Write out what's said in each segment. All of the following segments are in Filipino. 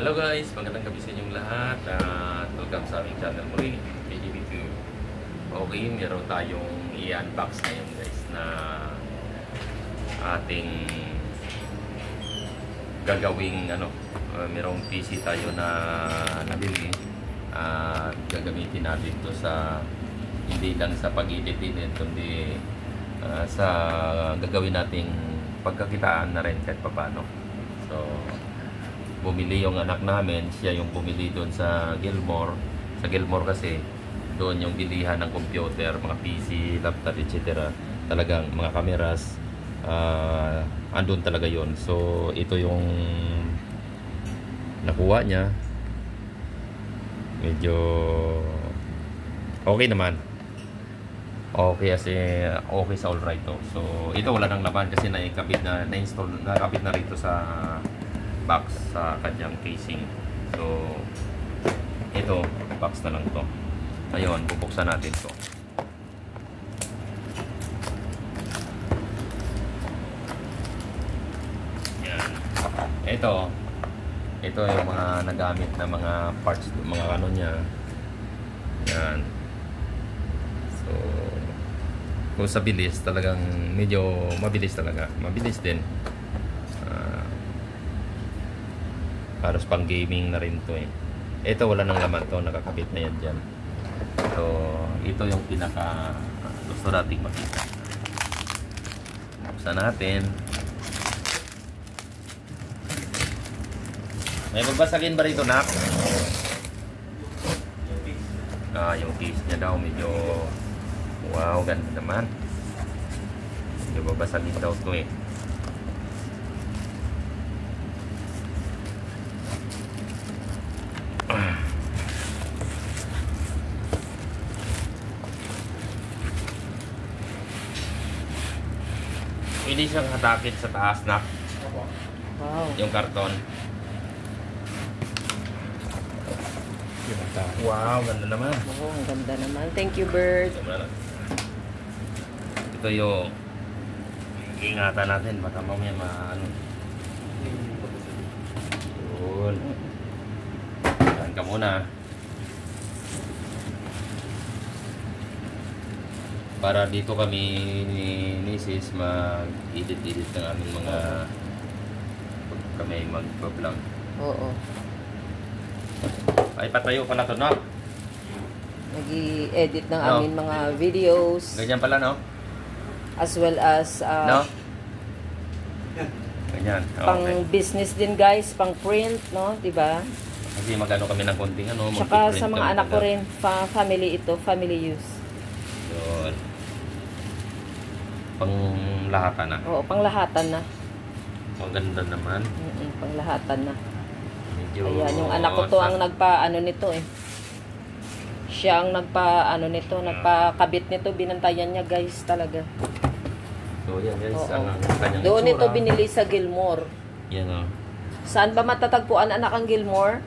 Hello guys, magandang gabi sa inyong lahat at welcome sa aming channel muli, PGB2. Okay, meron tayong i-unbox ngayon guys na ating gagawing merong PC tayo na nabili at gagamitin natin to sa hindi lang sa pag-edit kundi sa gagawin nating pagkakitaan na rin kahit paano. So bumili yung anak namin, siya yung bumili doon sa Gilmore. Sa Gilmore kasi, doon yung bilihan ng computer, mga PC, laptop, etc. Talagang mga cameras, andun talaga yon. So, ito yung nakuha niya. Medyo okay naman. Okay kasi, okay sa alright to. So, ito wala nang laban kasi nakabit na rito sa box sa kanyang casing. So ito, box na lang to. Ngayon, bubuksan natin to. Yan. Ito yung mga nagamit na mga parts, mga ano niya. Yan. So kung sa bilis, talagang medyo mabilis talaga. Mabilis din. Halos pang gaming na rin to eh. Ito wala nang laman to, nakakabit na yan dyan. So ito yung pinaka gusto nating makita. Buksan natin. May magbasagin ba rito, Nak? Yung case niya daw medyo wow, ganda naman. Medyo babasagin daw to eh. Pwede siyang hatakit sa taas na. Wow. Yung karton. Wow, ganda naman. Oo, ang ganda naman. Thank you, Bert. Ito yung ingatan natin. Baka mamaya maano. Yun. Saan ka muna. Para dito kami ni Mrs. mag-edit ng aming mga kami mag-vlog. Oo. Ay, patayo pala to, no? Nag-i-edit ng amin mga videos. Ganyan pala, no? As well as No? Ganyan. pang Okay. business din, guys. Pang print, no? Diba? Kasi magano kami ng konting Tsaka mag-print sa mga kami anak ko talaga. rin, family ito, family use. Yun. Panglahatan na. Oo, panglahatan na. Maganda naman. Panglahatan na. Medyo Ayan, yung anak ko to ang nagpa-ano nito eh. Siya ang nagpa-ano nito, nagpa-kabit nito, binantayan niya, guys, talaga. So yan guys, Oo. ang kanyang Doon itsura. ito binili sa Gilmore. Yan o. Saan ba matatagpuan, anak, ang Gilmore?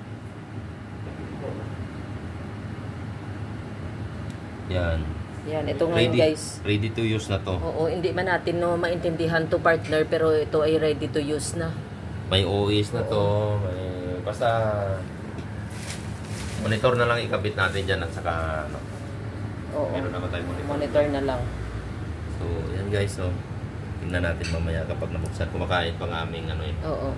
Yan. Yan, ito ngayon, guys. Ready to use na to. Oo, hindi man natin maintindihan to, partner, pero ito ay ready to use na. May OS na to. Basta monitor na lang ikabit natin dyan at saka Oo. meron naman tayong monitor. Monitor na lang. So yan guys, so tingnan natin mamaya kapag nabuksan. Kumakain pa ng aming Oo.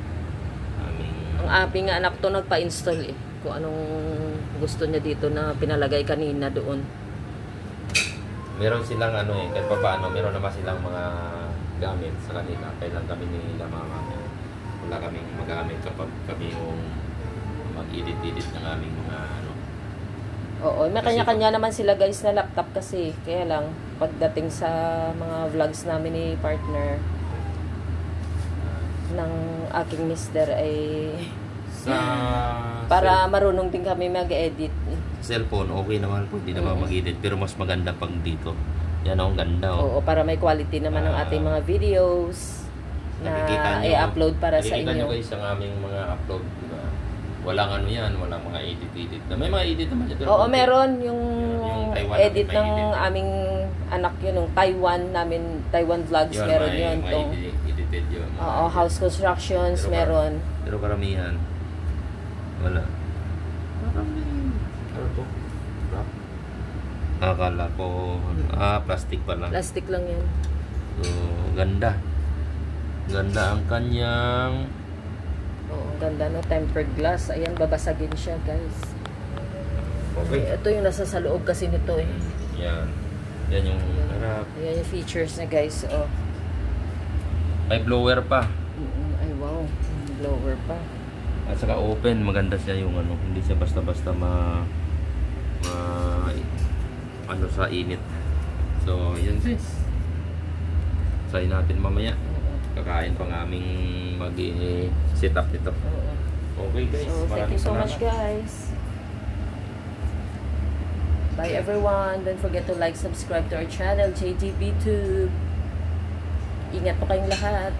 aming Ang aping nga anak to nagpa-install eh. Kung anong gusto niya dito na pinalagay kanina doon. meron silang kahit pa paano, meron naman silang mga gamit sa kanila. Kailan kami nila mga wala kaming magamit kapag kami yung mag-edit ng aming mga Oo, may kanya-kanya naman sila, guys, na laptop kasi. Kaya lang, pagdating sa mga vlogs namin ni partner ng aking mister ay sa para marunong din kami mag-edit. cellphone, okay naman po, hindi naman mag-edit, pero mas maganda pang dito. Yan ang ganda. Oo, para may quality naman ng ating mga videos na i-upload para sa Nakikita nyo inyo. guys ang aming mga upload, diba? Walang yan, walang mga edit. May mga edit naman dito. Oo, meron yung Taiwan edit namin, ng may edit. aming anak yun, yung Taiwan vlogs, meron may yun. mga edited yun. Oo, house constructions, Pero meron. Pero karamihan, Wala. Parang ano to? Wrap. Akala ko, plastic pa lang. Plastic lang yan. So, ganda. Ganda ang kanyang... Oo, ang ganda no, tempered glass. Ayan, babasagin siya, guys. Okay. Ito yung nasa sa loob kasi nito eh. Yan. Yan yung harap. Ayan yung features niya, guys. Oh. May blower pa. Ay, wow. Blower pa. At saka open, maganda siya yung ano, hindi siya basta-basta ano sa init. So, yan sis. Sayin natin mamaya. Kakain pang aming mag-set up nito. Okay guys. So, thank you so much guys. Bye everyone. Don't forget to like, subscribe to our channel, JTV Tube. Ingat po kayong lahat.